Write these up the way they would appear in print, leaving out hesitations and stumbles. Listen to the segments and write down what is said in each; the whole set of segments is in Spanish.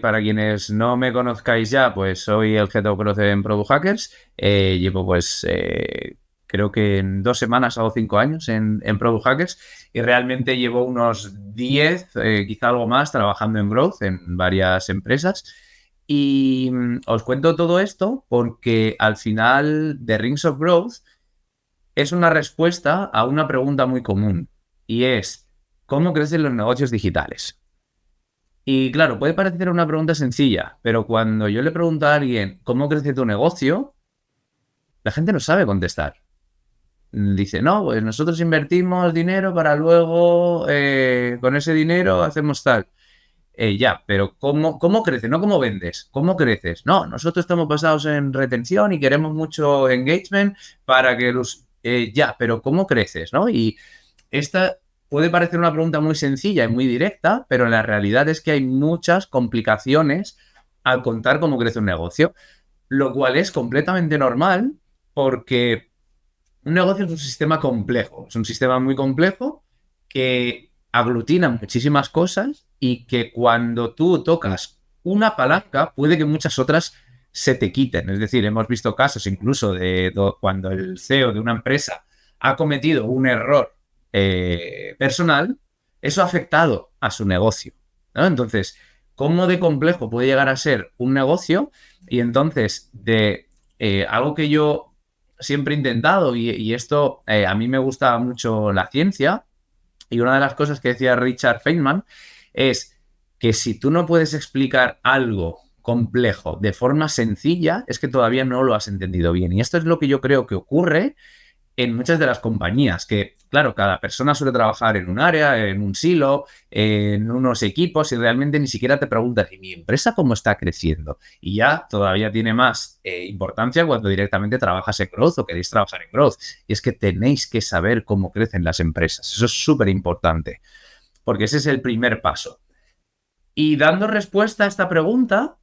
para quienes no me conozcáis ya, pues soy el Head of Growth en Product Hackers. Llevo creo que en 2 semanas hago 5 años en Product Hackers y realmente llevo unos 10, quizá algo más, trabajando en Growth en varias empresas. Y os cuento todo esto porque al final The Rings of Growth es una respuesta a una pregunta muy común y es, ¿cómo crecen los negocios digitales? Y claro, puede parecer una pregunta sencilla, pero cuando yo le pregunto a alguien cómo crece tu negocio, la gente no sabe contestar. Dice, no, pues nosotros invertimos dinero para luego, con ese dinero hacemos tal. Ya, pero ¿cómo creces? No cómo vendes, ¿cómo creces? No, nosotros estamos basados en retención y queremos mucho engagement para que los... ya, pero ¿cómo creces? ¿No? Y esta puede parecer una pregunta muy sencilla y muy directa, pero la realidad es que hay muchas complicaciones al contar cómo crece un negocio, lo cual es completamente normal porque un negocio es un sistema complejo, es un sistema muy complejo que aglutina muchísimas cosas y que cuando tú tocas una palanca puede que muchas otras se te quiten. Es decir, hemos visto casos incluso de cuando el CEO de una empresa ha cometido un error personal, eso ha afectado a su negocio, ¿no? Entonces, ¿cómo de complejo puede llegar a ser un negocio? Y entonces, de algo que yo siempre he intentado, y esto a mí me gusta mucho la ciencia, y una de las cosas que decía Richard Feynman es que si tú no puedes explicar algo complejo de forma sencilla, es que todavía no lo has entendido bien. Y esto es lo que yo creo que ocurre en muchas de las compañías, que claro, cada persona suele trabajar en un área, en un silo, en unos equipos y realmente ni siquiera te preguntas, ¿y mi empresa cómo está creciendo? Y ya todavía tiene más importancia cuando directamente trabajas en Growth o queréis trabajar en Growth. Y es que tenéis que saber cómo crecen las empresas. Eso es súper importante, porque ese es el primer paso. Y dando respuesta a esta pregunta,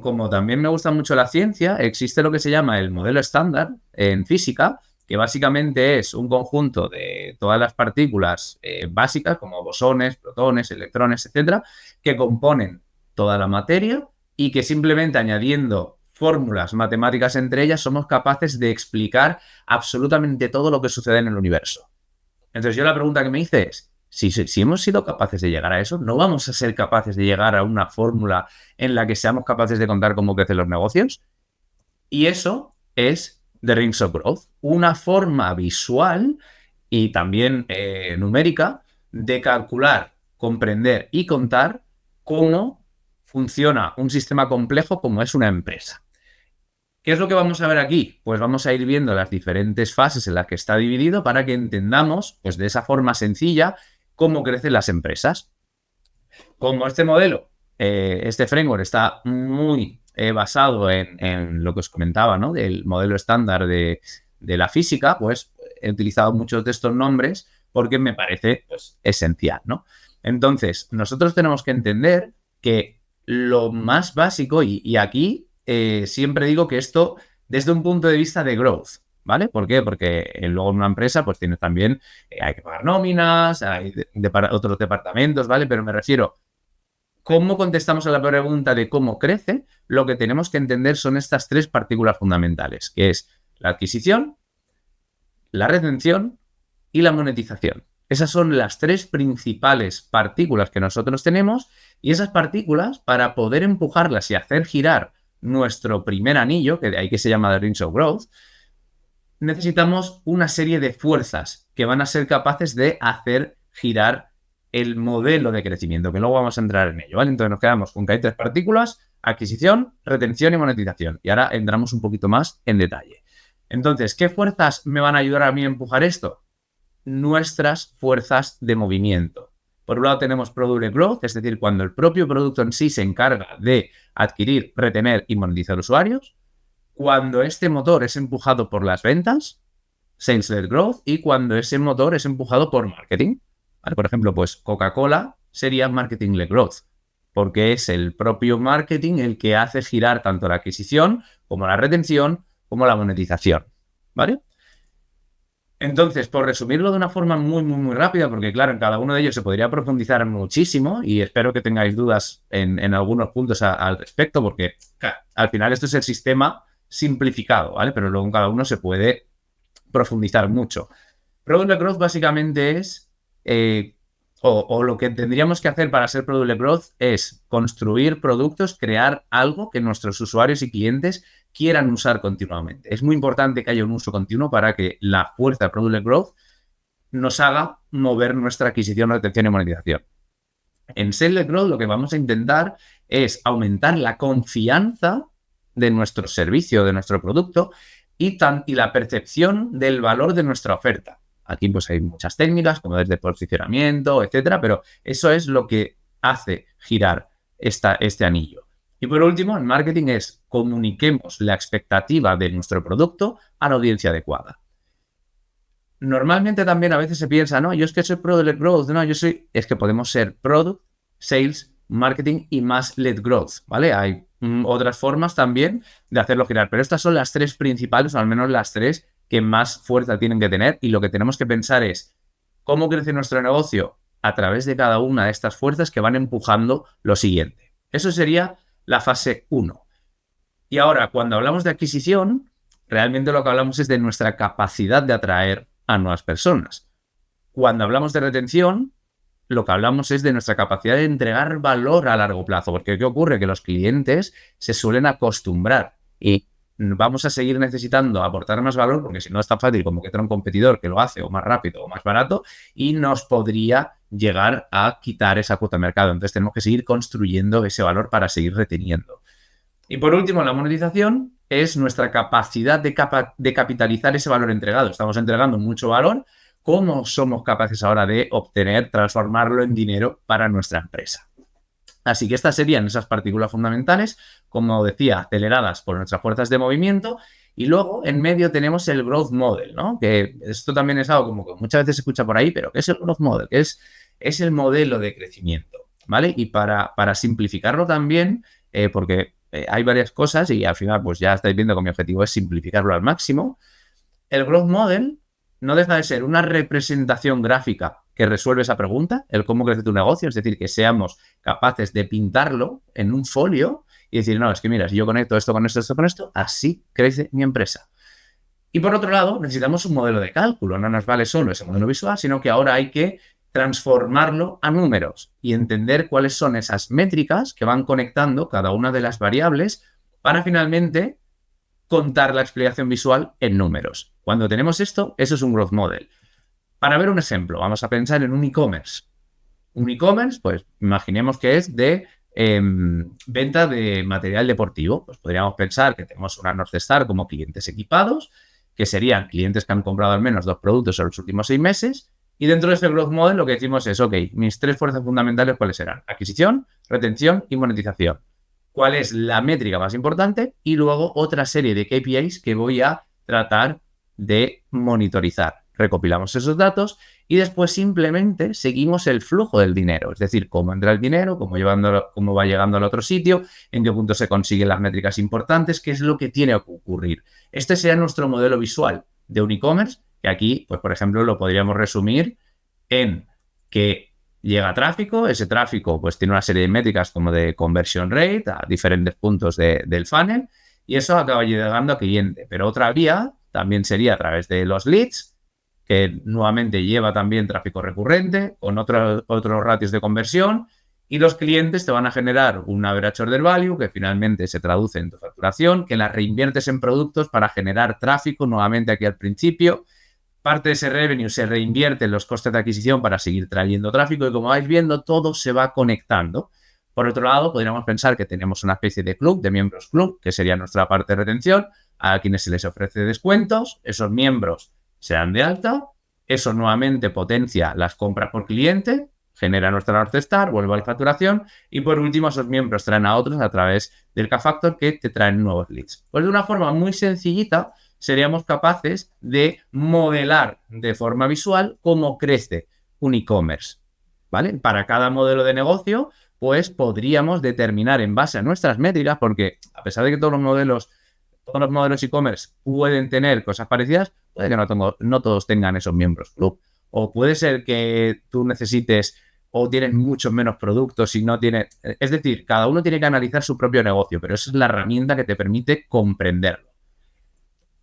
como también me gusta mucho la ciencia, existe lo que se llama el modelo estándar en física, que básicamente es un conjunto de todas las partículas básicas, como bosones, protones, electrones, etcétera, que componen toda la materia y que simplemente añadiendo fórmulas matemáticas entre ellas somos capaces de explicar absolutamente todo lo que sucede en el universo. Entonces yo la pregunta que me hice es, si hemos sido capaces de llegar a eso, ¿no vamos a ser capaces de llegar a una fórmula en la que seamos capaces de contar cómo crecen los negocios? Y eso es The Rings of Growth, una forma visual y también numérica de calcular, comprender y contar cómo funciona un sistema complejo como es una empresa. ¿Qué es lo que vamos a ver aquí? Pues vamos a ir viendo las diferentes fases en las que está dividido para que entendamos, pues de esa forma sencilla, cómo crecen las empresas. Como este modelo, este framework está muy basado en lo que os comentaba, ¿no? Del modelo estándar de la física, pues he utilizado muchos de estos nombres porque me parece pues, esencial, ¿no? Entonces, nosotros tenemos que entender que lo más básico, y aquí siempre digo que esto desde un punto de vista de growth, ¿vale? ¿Por qué? Porque luego en una empresa pues tienes también, hay que pagar nóminas, hay otros departamentos, ¿vale? Pero me refiero, ¿cómo contestamos a la pregunta de cómo crece? Lo que tenemos que entender son estas tres partículas fundamentales, que es la adquisición, la retención y la monetización. Esas son las tres principales partículas que nosotros tenemos y esas partículas, para poder empujarlas y hacer girar nuestro primer anillo, que de ahí que se llama The Rings of Growth, necesitamos una serie de fuerzas que van a ser capaces de hacer girar el modelo de crecimiento, que luego vamos a entrar en ello, ¿vale? Entonces nos quedamos con que hay tres partículas: adquisición, retención y monetización. Y ahora entramos un poquito más en detalle. Entonces, ¿qué fuerzas me van a ayudar a mí a empujar esto? Nuestras fuerzas de movimiento. Por un lado tenemos Product Growth, es decir, cuando el propio producto en sí se encarga de adquirir, retener y monetizar usuarios. Cuando este motor es empujado por las ventas, Sales-led Growth, y cuando ese motor es empujado por marketing. ¿Vale? Por ejemplo, pues Coca-Cola sería Marketing-led Growth, porque es el propio marketing el que hace girar tanto la adquisición como la retención como la monetización. ¿Vale? Entonces, por resumirlo de una forma muy, muy, muy rápida, porque claro, en cada uno de ellos se podría profundizar muchísimo y espero que tengáis dudas en algunos puntos al respecto, porque claro, al final esto es el sistema simplificado, ¿vale? Pero luego en cada uno se puede profundizar mucho. Product Growth básicamente es, o lo que tendríamos que hacer para ser Product Growth es construir productos, crear algo que nuestros usuarios y clientes quieran usar continuamente. Es muy importante que haya un uso continuo para que la fuerza de Product Growth nos haga mover nuestra adquisición, retención y monetización. En Sales Growth lo que vamos a intentar es aumentar la confianza de nuestro servicio, de nuestro producto y la percepción del valor de nuestra oferta. Aquí pues hay muchas técnicas, como desde posicionamiento, etcétera, pero eso es lo que hace girar este anillo. Y por último, en marketing es comuniquemos la expectativa de nuestro producto a la audiencia adecuada. Normalmente también a veces se piensa, no, yo es que soy Product Growth, no, es que podemos ser Product, Sales, Marketing y más Led Growth, ¿vale? Hay otras formas también de hacerlo girar, pero estas son las tres principales, o al menos las tres que más fuerza tienen que tener, y lo que tenemos que pensar es cómo crece nuestro negocio a través de cada una de estas fuerzas que van empujando lo siguiente. Eso sería la fase 1. Y ahora, cuando hablamos de adquisición, realmente lo que hablamos es de nuestra capacidad de atraer a nuevas personas. Cuando hablamos de retención, lo que hablamos es de nuestra capacidad de entregar valor a largo plazo, porque ¿qué ocurre? Que los clientes se suelen acostumbrar y vamos a seguir necesitando aportar más valor, porque si no es tan fácil como que tenga un competidor que lo hace o más rápido o más barato y nos podría llegar a quitar esa cuota de mercado. Entonces tenemos que seguir construyendo ese valor para seguir reteniendo. Y por último, la monetización es nuestra capacidad de capitalizar ese valor entregado. Estamos entregando mucho valor. ¿Cómo somos capaces ahora de obtener, transformarlo en dinero para nuestra empresa? Así que estas serían esas partículas fundamentales, como decía, aceleradas por nuestras fuerzas de movimiento. Y luego, en medio, tenemos el Growth Model, ¿no? Que esto también es algo como que muchas veces se escucha por ahí, pero ¿qué es el Growth Model? Que es el modelo de crecimiento, ¿vale? Y para simplificarlo también, porque hay varias cosas y al final pues ya estáis viendo que mi objetivo es simplificarlo al máximo. El Growth Model no deja de ser una representación gráfica que resuelve esa pregunta, el cómo crece tu negocio, es decir, que seamos capaces de pintarlo en un folio y decir, no, es que mira, si yo conecto esto con esto, esto con esto, así crece mi empresa. Y por otro lado, necesitamos un modelo de cálculo, no nos vale solo ese modelo visual, sino que ahora hay que transformarlo a números y entender cuáles son esas métricas que van conectando cada una de las variables para finalmente contar la explicación visual en números. Cuando tenemos esto, eso es un growth model. Para ver un ejemplo, vamos a pensar en un e-commerce. Un e-commerce, pues imaginemos que es de venta de material deportivo. Pues podríamos pensar que tenemos una North Star como clientes equipados, que serían clientes que han comprado al menos 2 productos en los últimos 6 meses. Y dentro de este growth model lo que decimos es, ok, mis 3 fuerzas fundamentales, ¿cuáles serán? Adquisición, retención y monetización. ¿Cuál es la métrica más importante? Y luego otra serie de KPIs que voy a tratar de monitorizar. Recopilamos esos datos y después simplemente seguimos el flujo del dinero, es decir, cómo entra el dinero, cómo va llegando al otro sitio, en qué punto se consiguen las métricas importantes, qué es lo que tiene que ocurrir. Este sería nuestro modelo visual de un e-commerce, que aquí, pues por ejemplo, lo podríamos resumir en que llega tráfico, ese tráfico pues tiene una serie de métricas como de conversion rate a diferentes puntos del funnel y eso acaba llegando a cliente. Pero otra vía también sería a través de los leads, que nuevamente lleva también tráfico recurrente con otros ratios de conversión y los clientes te van a generar un average order value que finalmente se traduce en tu facturación, que la reinviertes en productos para generar tráfico nuevamente aquí al principio. Parte de ese revenue se reinvierte en los costes de adquisición para seguir trayendo tráfico y como vais viendo todo se va conectando. Por otro lado, podríamos pensar que tenemos una especie de club, de miembros club, que sería nuestra parte de retención, a quienes se les ofrece descuentos, esos miembros se dan de alta, eso nuevamente potencia las compras por cliente, genera nuestra North Star, vuelve a la facturación y por último esos miembros traen a otros a través del K-Factor que te traen nuevos leads. Pues de una forma muy sencillita seríamos capaces de modelar de forma visual cómo crece un e-commerce, ¿vale? Para cada modelo de negocio, pues podríamos determinar en base a nuestras métricas, porque a pesar de que todos los modelos e-commerce pueden tener cosas parecidas, puede que no todos tengan esos miembros club. O puede ser que tú necesites o tienes muchos menos productos y no tienes... Es decir, cada uno tiene que analizar su propio negocio, pero esa es la herramienta que te permite comprenderlo.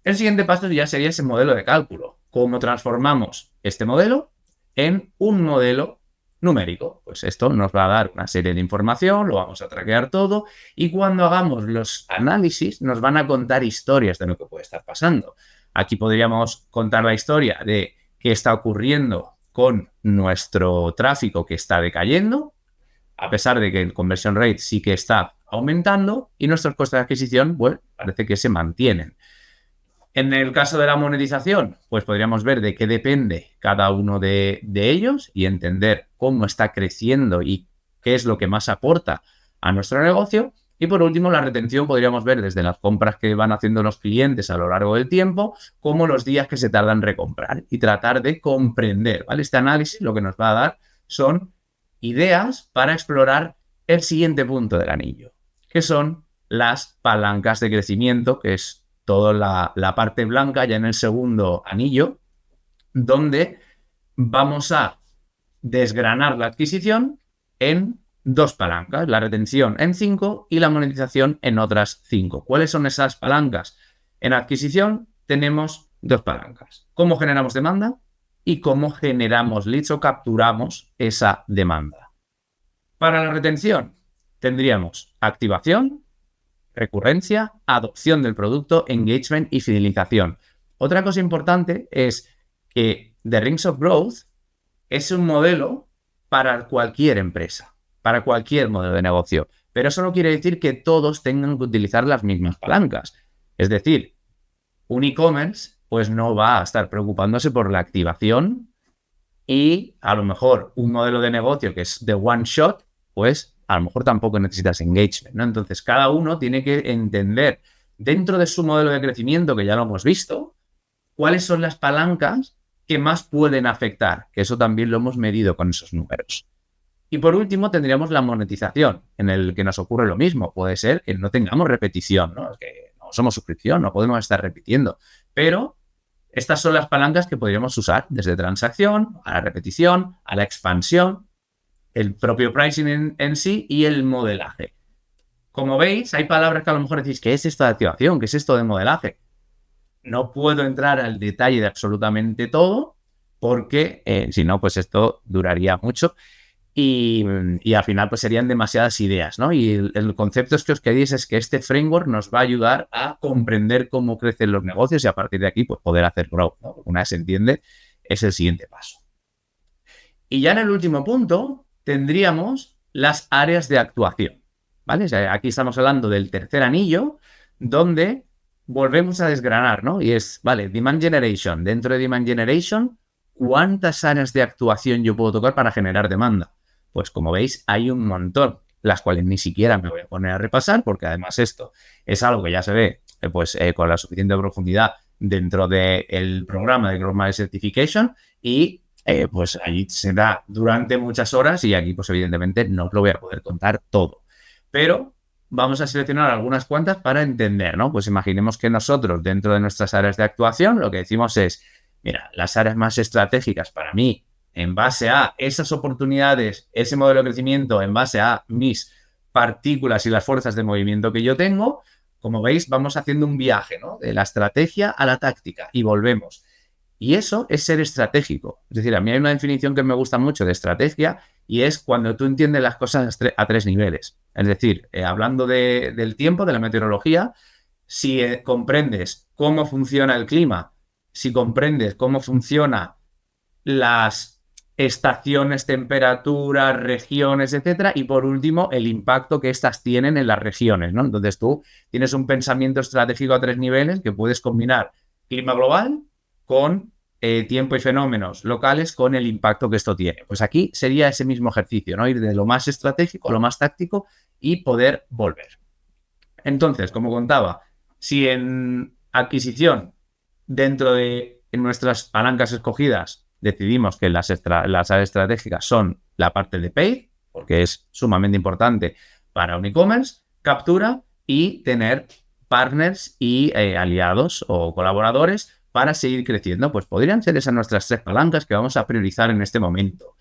El siguiente paso ya sería ese modelo de cálculo. ¿Cómo transformamos este modelo en un modelo numérico? Pues esto nos va a dar una serie de información, lo vamos a traquear todo y cuando hagamos los análisis nos van a contar historias de lo que puede estar pasando. Aquí podríamos contar la historia de qué está ocurriendo con nuestro tráfico que está decayendo, a pesar de que el conversion rate sí que está aumentando y nuestros costes de adquisición, bueno, parece que se mantienen. En el caso de la monetización, pues podríamos ver de qué depende cada uno de ellos y entender cómo está creciendo y qué es lo que más aporta a nuestro negocio. Y por último, la retención podríamos ver desde las compras que van haciendo los clientes a lo largo del tiempo, como los días que se tardan en recomprar y tratar de comprender, ¿vale? Este análisis lo que nos va a dar son ideas para explorar el siguiente punto del anillo, que son las palancas de crecimiento, que es toda la parte blanca ya en el segundo anillo, donde vamos a desgranar la adquisición en 2 palancas, la retención en 5 y la monetización en otras 5. ¿Cuáles son esas palancas? En adquisición tenemos 2 palancas. ¿Cómo generamos demanda? Y cómo generamos leads o capturamos esa demanda. Para la retención tendríamos activación, recurrencia, adopción del producto, engagement y fidelización. Otra cosa importante es que The Rings of Growth es un modelo para cualquier empresa, para cualquier modelo de negocio. Pero eso no quiere decir que todos tengan que utilizar las mismas palancas. Es decir, un e-commerce pues no va a estar preocupándose por la activación y a lo mejor un modelo de negocio que es de one shot, pues a lo mejor tampoco necesitas engagement, ¿no? Entonces, cada uno tiene que entender dentro de su modelo de crecimiento, que ya lo hemos visto, cuáles son las palancas que más pueden afectar, que eso también lo hemos medido con esos números. Y por último, tendríamos la monetización, en el que nos ocurre lo mismo. Puede ser que no tengamos repetición, ¿no? Es que no somos suscripción, no podemos estar repitiendo. Pero estas son las palancas que podríamos usar desde transacción, a la repetición, a la expansión, el propio pricing en sí y el modelaje. Como veis, hay palabras que a lo mejor decís, ¿qué es esto de activación? ¿Qué es esto de modelaje? No puedo entrar al detalle de absolutamente todo porque si no, pues esto duraría mucho y al final pues serían demasiadas ideas, ¿no? Y el concepto es que os quedéis es que este framework nos va a ayudar a comprender cómo crecen los negocios y a partir de aquí pues poder hacer growth, ¿no? Una vez se entiende, es el siguiente paso. Y ya en el último punto tendríamos las áreas de actuación, ¿vale? O sea, aquí estamos hablando del tercer anillo, donde volvemos a desgranar, ¿no? Y es, vale, Demand Generation. Dentro de Demand Generation, ¿cuántas áreas de actuación yo puedo tocar para generar demanda? Pues como veis, hay un montón, las cuales ni siquiera me voy a poner a repasar, porque además esto es algo que ya se ve con la suficiente profundidad dentro del programa de Growth Mindset Certification y pues allí se da durante muchas horas y aquí pues evidentemente no os lo voy a poder contar todo. Pero vamos a seleccionar algunas cuantas para entender, ¿no? Pues imaginemos que nosotros dentro de nuestras áreas de actuación lo que decimos es, mira, las áreas más estratégicas para mí en base a esas oportunidades, ese modelo de crecimiento, en base a mis partículas y las fuerzas de movimiento que yo tengo, como veis vamos haciendo un viaje, ¿no? De la estrategia a la táctica y volvemos. Y eso es ser estratégico. Es decir, a mí hay una definición que me gusta mucho de estrategia y es cuando tú entiendes las cosas a 3 niveles. Es decir, hablando del tiempo, de la meteorología, si comprendes cómo funciona el clima, si comprendes cómo funcionan las estaciones, temperaturas, regiones, etcétera, y por último, el impacto que éstas tienen en las regiones, ¿no? Entonces tú tienes un pensamiento estratégico a 3 niveles que puedes combinar clima global con tiempo y fenómenos locales con el impacto que esto tiene. Pues aquí sería ese mismo ejercicio, ¿no? Ir de lo más estratégico a lo más táctico y poder volver. Entonces, como contaba, si en adquisición, dentro de nuestras palancas escogidas, decidimos que las áreas estratégicas son la parte de paid, porque es sumamente importante para un e-commerce, captura y tener partners y aliados o colaboradores para seguir creciendo? Pues podrían ser esas nuestras 3 palancas que vamos a priorizar en este momento.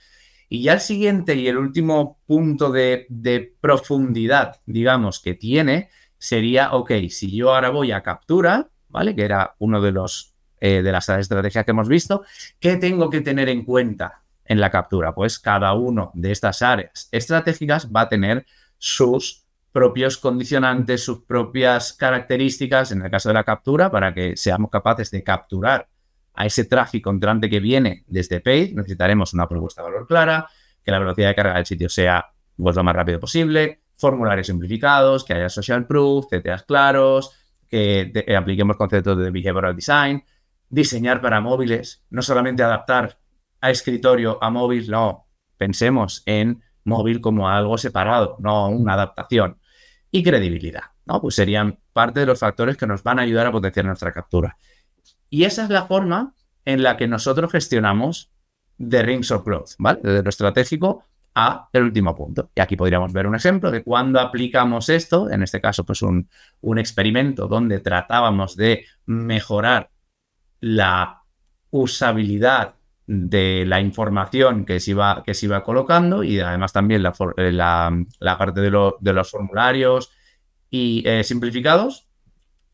Y ya el siguiente y el último punto de profundidad, digamos, que tiene, sería, ok, si yo ahora voy a captura, ¿vale? Que era uno de las estrategias que hemos visto, ¿qué tengo que tener en cuenta en la captura? Pues cada uno de estas áreas estratégicas va a tener sus propios condicionantes, sus propias características, en el caso de la captura, para que seamos capaces de capturar a ese tráfico entrante que viene desde Paid, necesitaremos una propuesta de valor clara, que la velocidad de carga del sitio sea pues, lo más rápido posible, formularios simplificados, que haya social proof, CTAs claros, que apliquemos conceptos de behavioral design, diseñar para móviles, no solamente adaptar a escritorio a móvil, no, pensemos en móvil como algo separado, no una adaptación. Y credibilidad, ¿no? Pues serían parte de los factores que nos van a ayudar a potenciar nuestra captura. Y esa es la forma en la que nosotros gestionamos the rings of growth, ¿vale? Desde lo estratégico a el último punto. Y aquí podríamos ver un ejemplo de cuando aplicamos esto, en este caso, pues un experimento donde tratábamos de mejorar la usabilidad de la información que se iba colocando y además también la parte de los formularios y simplificados,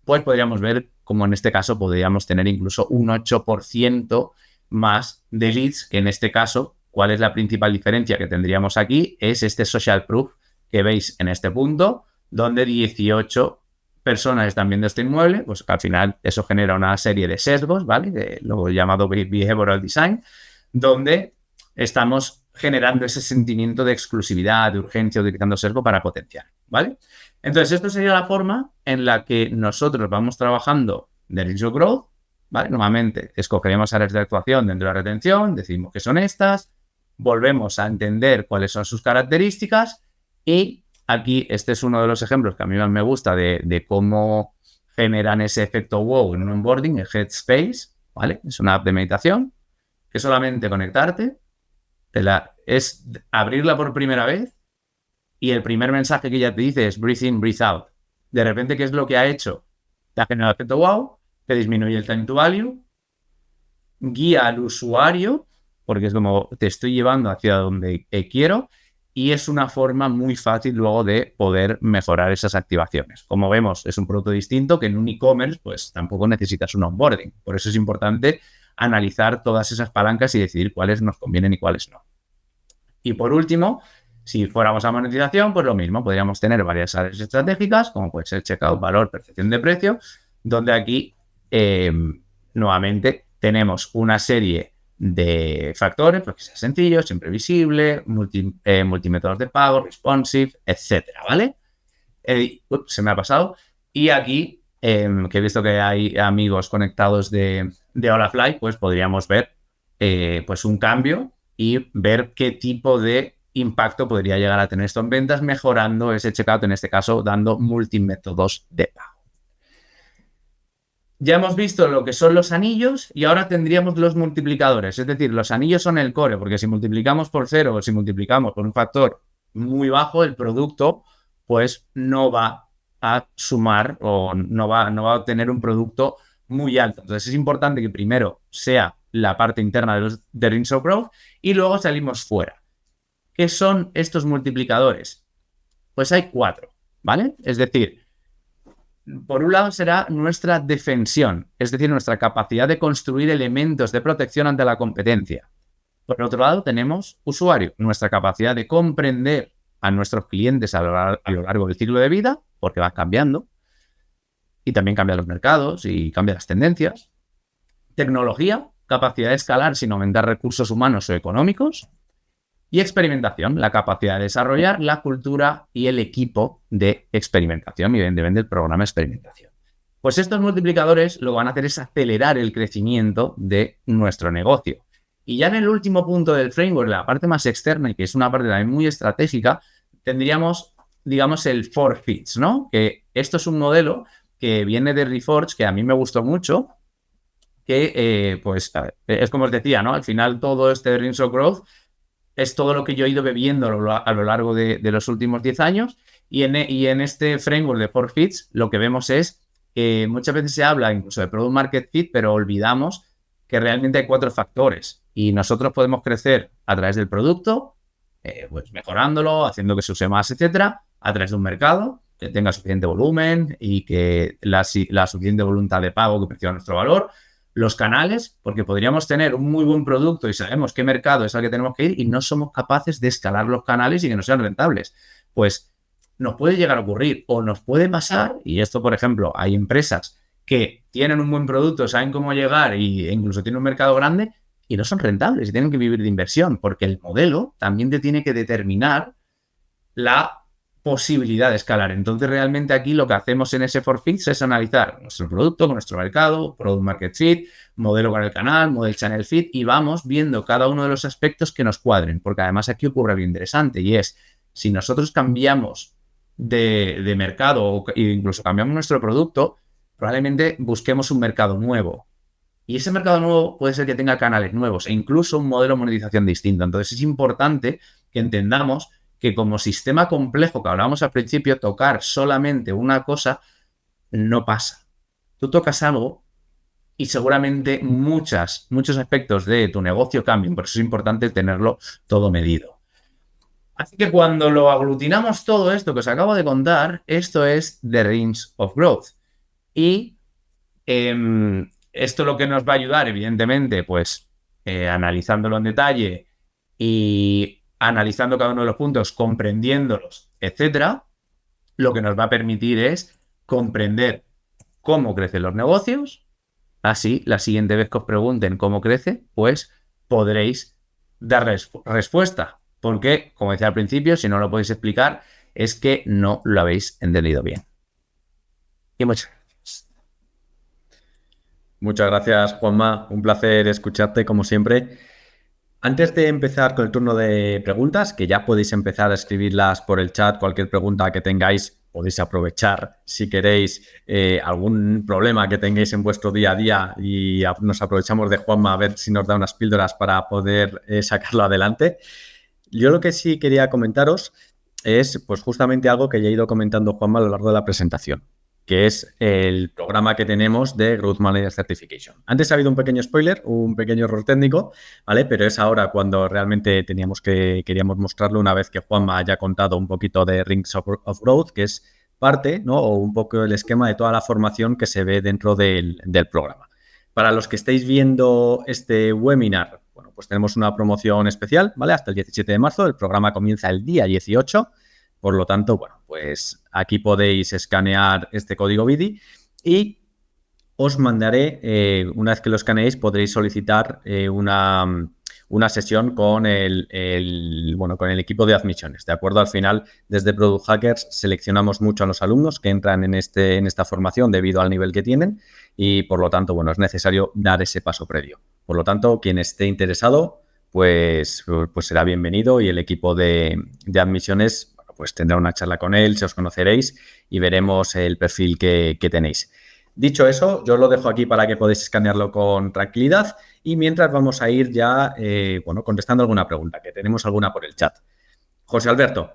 pues podríamos ver como en este caso podríamos tener incluso un 8% más de leads, que en este caso, ¿cuál es la principal diferencia que tendríamos aquí? Es este social proof que veis en este punto, donde 18 personas están viendo este inmueble, pues al final eso genera una serie de sesgos, ¿vale? De lo llamado behavioral design, donde estamos generando ese sentimiento de exclusividad, de urgencia, utilizando sesgo para potenciar, ¿vale? Entonces, esto sería la forma en la que nosotros vamos trabajando de Rings of Growth, ¿vale? Normalmente escogeríamos áreas de actuación dentro de la retención, decimos que son estas, volvemos a entender cuáles son sus características y aquí este es uno de los ejemplos que a mí más me gusta de cómo generan ese efecto wow en un onboarding, el Headspace, ¿vale? Es una app de meditación que solamente conectarte, es abrirla por primera vez y el primer mensaje que ella te dice es breathe in, breathe out. De repente, ¿qué es lo que ha hecho? Te ha generado el efecto wow, te disminuye el time to value, guía al usuario, porque es como te estoy llevando hacia donde quiero, y es una forma muy fácil luego de poder mejorar esas activaciones. Como vemos, es un producto distinto que en un e-commerce, pues tampoco necesitas un onboarding. Por eso es importante analizar todas esas palancas y decidir cuáles nos convienen y cuáles no. Y por último, si fuéramos a monetización, pues lo mismo, podríamos tener varias áreas estratégicas, como puede ser checkout, valor, percepción de precio, donde aquí nuevamente tenemos una serie de factores, pues que sea sencillo, siempre visible, multimétodos de pago, responsive, etcétera, ¿vale? Se me ha pasado. Y aquí, que he visto que hay amigos conectados de Holafly, pues podríamos ver pues un cambio y ver qué tipo de impacto podría llegar a tener esto en ventas, mejorando ese checkout, en este caso, dando multimétodos de pago. Ya hemos visto lo que son los anillos y ahora tendríamos los multiplicadores. Es decir, los anillos son el core, porque si multiplicamos por 0 o si multiplicamos por un factor muy bajo, el producto pues no va a sumar o no va a obtener un producto muy alto. Entonces es importante que primero sea la parte interna de Rings of Growth y luego salimos fuera. ¿Qué son estos multiplicadores? Pues hay 4, ¿vale? Es decir, por un lado será nuestra defensión, es decir, nuestra capacidad de construir elementos de protección ante la competencia. Por otro lado tenemos usuario, nuestra capacidad de comprender a nuestros clientes a lo largo del ciclo de vida, porque van cambiando, y también cambian los mercados y cambian las tendencias. Tecnología, capacidad de escalar sin aumentar recursos humanos o económicos. Y experimentación, la capacidad de desarrollar la cultura y el equipo de experimentación y evidentemente el programa de experimentación. Pues estos multiplicadores lo que van a hacer es acelerar el crecimiento de nuestro negocio. Y ya en el último punto del framework, la parte más externa y que es una parte también muy estratégica, tendríamos, digamos, el 4 Fits, ¿no? Que esto es un modelo que viene de Reforge, que a mí me gustó mucho, que pues es como os decía, ¿no? Al final todo este Rings of Growth es todo lo que yo he ido bebiendo a lo largo de los últimos 10 años y en este framework de 4 Fits lo que vemos es muchas veces se habla incluso de Product Market Fit, pero olvidamos que realmente hay 4 factores y nosotros podemos crecer a través del producto, pues mejorándolo, haciendo que se use más, etcétera, a través de un mercado que tenga suficiente volumen y que la suficiente voluntad de pago que perciba nuestro valor, los canales, porque podríamos tener un muy buen producto y sabemos qué mercado es al que tenemos que ir y no somos capaces de escalar los canales y que no sean rentables. Pues nos puede llegar a ocurrir o nos puede pasar, y esto, por ejemplo, hay empresas que tienen un buen producto, saben cómo llegar e incluso tienen un mercado grande y no son rentables y tienen que vivir de inversión, porque el modelo también te tiene que determinar la posibilidad de escalar. Entonces, realmente aquí lo que hacemos en ese for fits es analizar nuestro producto con nuestro mercado, product market fit, modelo con el canal, model channel fit, y vamos viendo cada uno de los aspectos que nos cuadren, porque además aquí ocurre algo interesante y es, si nosotros cambiamos de mercado o incluso cambiamos nuestro producto, probablemente busquemos un mercado nuevo. Y ese mercado nuevo puede ser que tenga canales nuevos e incluso un modelo de monetización distinto. Entonces es importante que entendamos que como sistema complejo que hablábamos al principio, tocar solamente una cosa no pasa. Tú tocas algo y seguramente muchos aspectos de tu negocio cambien. Por eso es importante tenerlo todo medido. Así que cuando lo aglutinamos todo esto que os acabo de contar, esto es The Rings of Growth. Y esto lo que nos va a ayudar, evidentemente, pues analizándolo en detalle y analizando cada uno de los puntos, comprendiéndolos, etcétera, lo que nos va a permitir es comprender cómo crecen los negocios. Así, la siguiente vez que os pregunten cómo crece, pues podréis dar respuesta. Porque, como decía al principio, si no lo podéis explicar, es que no lo habéis entendido bien. Y muchas gracias. Muchas gracias, Juanma. Un placer escucharte, como siempre. Antes de empezar con el turno de preguntas, que ya podéis empezar a escribirlas por el chat, cualquier pregunta que tengáis, podéis aprovechar si queréis algún problema que tengáis en vuestro día a día y nos aprovechamos de Juanma a ver si nos da unas píldoras para poder sacarlo adelante. Yo lo que sí quería comentaros es pues justamente algo que ya ha ido comentando Juanma a lo largo de la presentación, que es el programa que tenemos de Growth Manager Certification. Antes ha habido un pequeño spoiler, un pequeño error técnico, ¿vale? Pero es ahora cuando realmente queríamos mostrarlo una vez que Juanma haya contado un poquito de Rings of Growth, que es parte, ¿no? O un poco el esquema de toda la formación que se ve dentro del programa. Para los que estáis viendo este webinar, bueno, pues tenemos una promoción especial, ¿vale? Hasta el 17 de marzo, el programa comienza el día 18. Por lo tanto, bueno, pues aquí podéis escanear este código BIDI y os mandaré, una vez que lo escaneéis, podréis solicitar una sesión con con el equipo de admisiones, ¿de acuerdo? Al final, desde Product Hackers seleccionamos mucho a los alumnos que entran en esta formación debido al nivel que tienen y, por lo tanto, bueno, es necesario dar ese paso previo. Por lo tanto, quien esté interesado, pues será bienvenido y el equipo de admisiones pues tendrá una charla con él, se os conoceréis y veremos el perfil que tenéis. Dicho eso, yo lo dejo aquí para que podáis escanearlo con tranquilidad y mientras vamos a ir ya, contestando alguna pregunta, que tenemos alguna por el chat. José Alberto,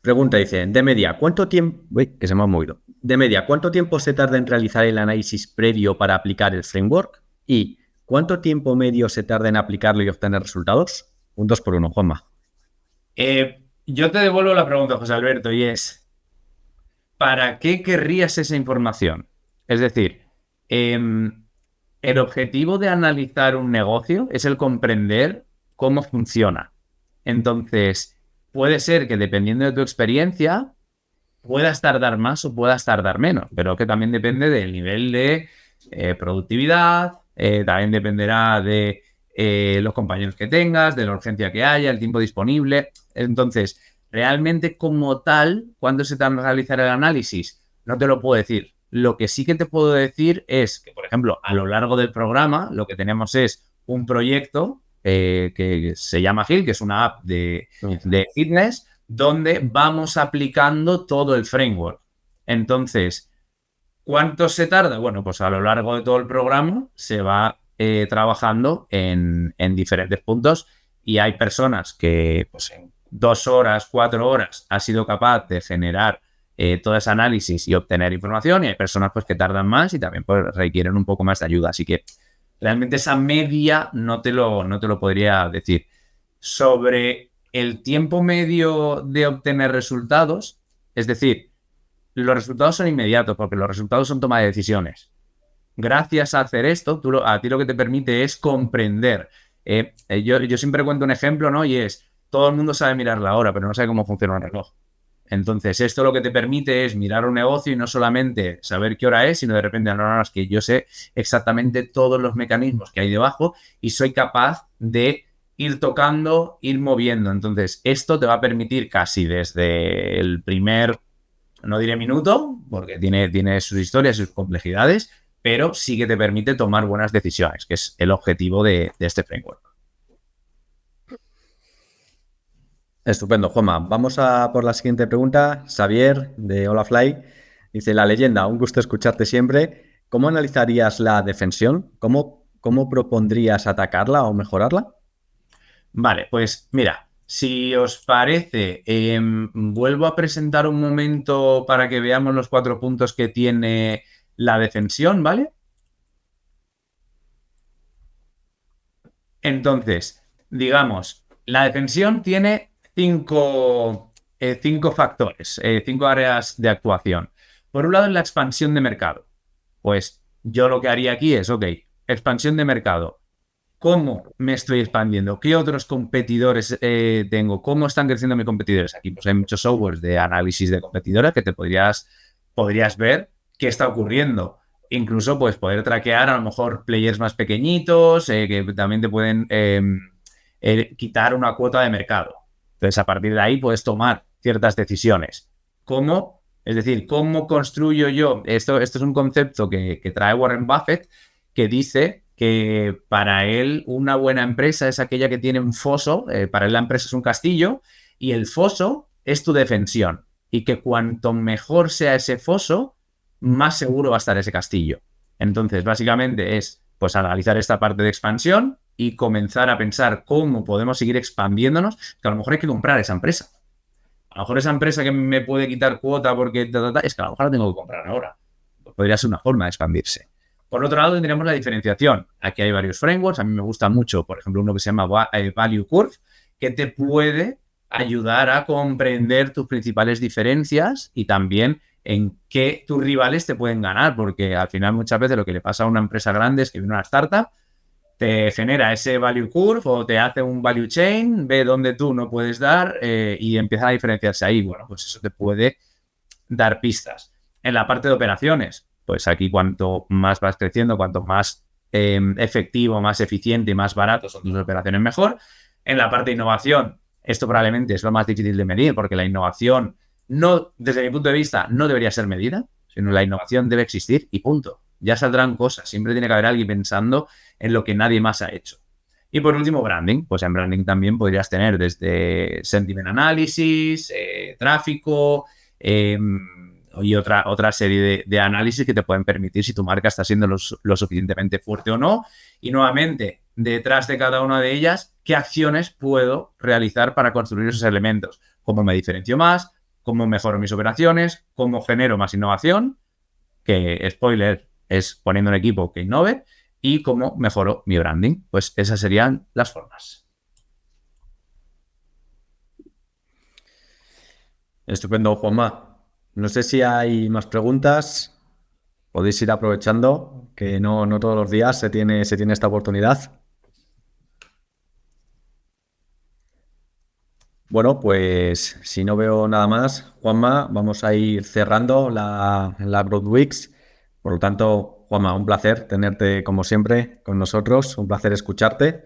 pregunta, dice, de media, ¿cuánto tiempo... Uy, que se me ha movido. De media, ¿cuánto tiempo se tarda en realizar el análisis previo para aplicar el framework? ¿Y cuánto tiempo medio se tarda en aplicarlo y obtener resultados? Un 2 por 1, Juanma. Yo te devuelvo la pregunta, José Alberto, y es, ¿para qué querrías esa información? Es decir, el objetivo de analizar un negocio es el comprender cómo funciona. Entonces, puede ser que dependiendo de tu experiencia, puedas tardar más o puedas tardar menos, pero que también depende del nivel de productividad, también dependerá de los compañeros que tengas, de la urgencia que haya, el tiempo disponible. Entonces, realmente como tal, ¿cuándo se tarda en realizar el análisis? No te lo puedo decir. Lo que sí que te puedo decir es que, por ejemplo, a lo largo del programa, lo que tenemos es un proyecto que se llama Hill, que es una app de fitness, donde vamos aplicando todo el framework. Entonces, ¿cuánto se tarda? Bueno, pues a lo largo de todo el programa se va trabajando en diferentes puntos y hay personas que pues, en 2 horas, 4 horas ha sido capaz de generar todo ese análisis y obtener información, y hay personas pues que tardan más y también pues requieren un poco más de ayuda. Así que realmente esa media no te lo podría decir. Sobre el tiempo medio de obtener resultados, es decir, los resultados son inmediatos porque los resultados son toma de decisiones. Gracias a hacer esto, a ti lo que te permite es comprender. Yo siempre cuento un ejemplo, ¿no? Y es, todo el mundo sabe mirar la hora, pero no sabe cómo funciona un reloj. Entonces, esto lo que te permite es mirar un negocio y no solamente saber qué hora es, sino de repente, no, es que yo sé exactamente todos los mecanismos que hay debajo y soy capaz de ir tocando, ir moviendo. Entonces, esto te va a permitir casi desde el primer, no diré minuto, porque tiene sus historias y sus complejidades, pero sí que te permite tomar buenas decisiones, que es el objetivo de este framework. Estupendo, Juanma. Vamos a por la siguiente pregunta. Xavier, de Holafly, dice: la leyenda, un gusto escucharte siempre. ¿Cómo analizarías la defensión? ¿Cómo propondrías atacarla o mejorarla? Vale, pues mira, si os parece, vuelvo a presentar un momento para que veamos los 4 puntos que tiene la defensión, ¿vale? Entonces, digamos, la defensión tiene 5 factores, 5 áreas de actuación. Por un lado, en la expansión de mercado. Pues yo lo que haría aquí es, ok, expansión de mercado. ¿Cómo me estoy expandiendo? ¿Qué otros competidores tengo? ¿Cómo están creciendo mis competidores? Aquí pues hay muchos softwares de análisis de competidores que te podrías ver qué está ocurriendo. Incluso pues poder traquear a lo mejor players más pequeñitos que también te pueden quitar una cuota de mercado. Entonces, a partir de ahí puedes tomar ciertas decisiones. ¿Cómo? Es decir, ¿cómo construyo yo? Esto es un concepto que trae Warren Buffett, que dice que para él una buena empresa es aquella que tiene un foso, para él la empresa es un castillo, y el foso es tu defensión. Y que cuanto mejor sea ese foso, más seguro va a estar ese castillo. Entonces, básicamente es pues analizar esta parte de expansión y comenzar a pensar cómo podemos seguir expandiéndonos, que a lo mejor hay que comprar esa empresa. A lo mejor esa empresa que me puede quitar cuota porque es que a lo mejor la tengo que comprar ahora. Pues podría ser una forma de expandirse. Por otro lado, tendríamos la diferenciación. Aquí hay varios frameworks. A mí me gusta mucho, por ejemplo, uno que se llama Value Curve, que te puede ayudar a comprender tus principales diferencias y también en qué tus rivales te pueden ganar, porque al final muchas veces lo que le pasa a una empresa grande es que viene una startup, te genera ese value curve o te hace un value chain, ve dónde tú no puedes dar y empieza a diferenciarse ahí. Bueno, pues eso te puede dar pistas. En la parte de operaciones, pues aquí cuanto más vas creciendo, cuanto más efectivo, más eficiente y más barato son tus operaciones, mejor. En la parte de innovación, esto probablemente es lo más difícil de medir, porque la innovación, no, desde mi punto de vista, no debería ser medida, sino la innovación debe existir y punto. Ya saldrán cosas, siempre tiene que haber alguien pensando en lo que nadie más ha hecho. Y por último, branding. Pues en branding también podrías tener desde sentiment analysis, tráfico y otra serie de análisis que te pueden permitir si tu marca está siendo lo suficientemente fuerte o no. Y nuevamente, detrás de cada una de ellas, ¿qué acciones puedo realizar para construir esos elementos? ¿Cómo me diferencio más? ¿Cómo mejoro mis operaciones? ¿Cómo genero más innovación? Que, spoiler, es poniendo un equipo que innove. Y cómo mejoro mi branding. Pues esas serían las formas. Estupendo, Juanma. No sé si hay más preguntas. Podéis ir aprovechando, que no todos los días se tiene esta oportunidad. Bueno, pues si no veo nada más, Juanma, vamos a ir cerrando la Broad Weeks. Por lo tanto, Juanma, un placer tenerte como siempre con nosotros, un placer escucharte.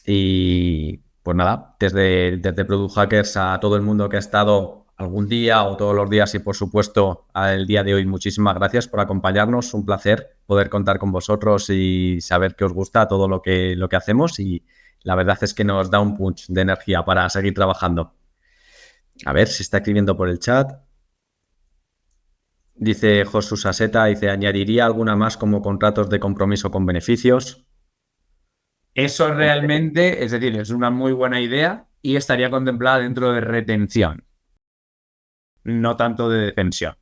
Y pues nada, desde Product Hackers a todo el mundo que ha estado algún día o todos los días y por supuesto al día de hoy, muchísimas gracias por acompañarnos. Un placer poder contar con vosotros y saber que os gusta todo lo que hacemos, y la verdad es que nos da un punch de energía para seguir trabajando. A ver si está escribiendo por el chat. Dice Josus Aseta, dice: ¿añadiría alguna más como contratos de compromiso con beneficios? Eso realmente, es decir, es una muy buena idea y estaría contemplada dentro de retención. no tanto de defensión.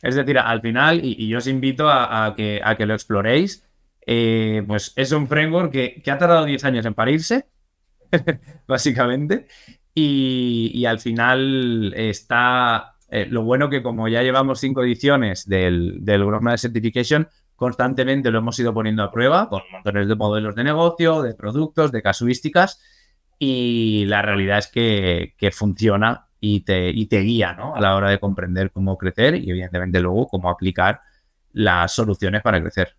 Es decir, al final, y yo os invito a que lo exploréis, pues es un framework que ha tardado 10 años en parirse, básicamente, y al final está... lo bueno que como ya llevamos 5 ediciones del Grounded Certification, constantemente lo hemos ido poniendo a prueba con montones de modelos de negocio, de productos, de casuísticas, y la realidad es que funciona y te guía, ¿no? A la hora de comprender cómo crecer y evidentemente luego cómo aplicar las soluciones para crecer.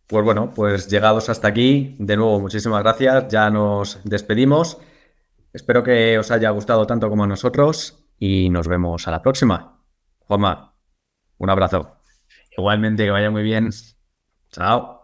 Pues bueno, pues llegados hasta aquí, de nuevo, muchísimas gracias. Ya nos despedimos. Espero que os haya gustado tanto como a nosotros y nos vemos a la próxima. Juanma, un abrazo. Igualmente, que vaya muy bien. Chao.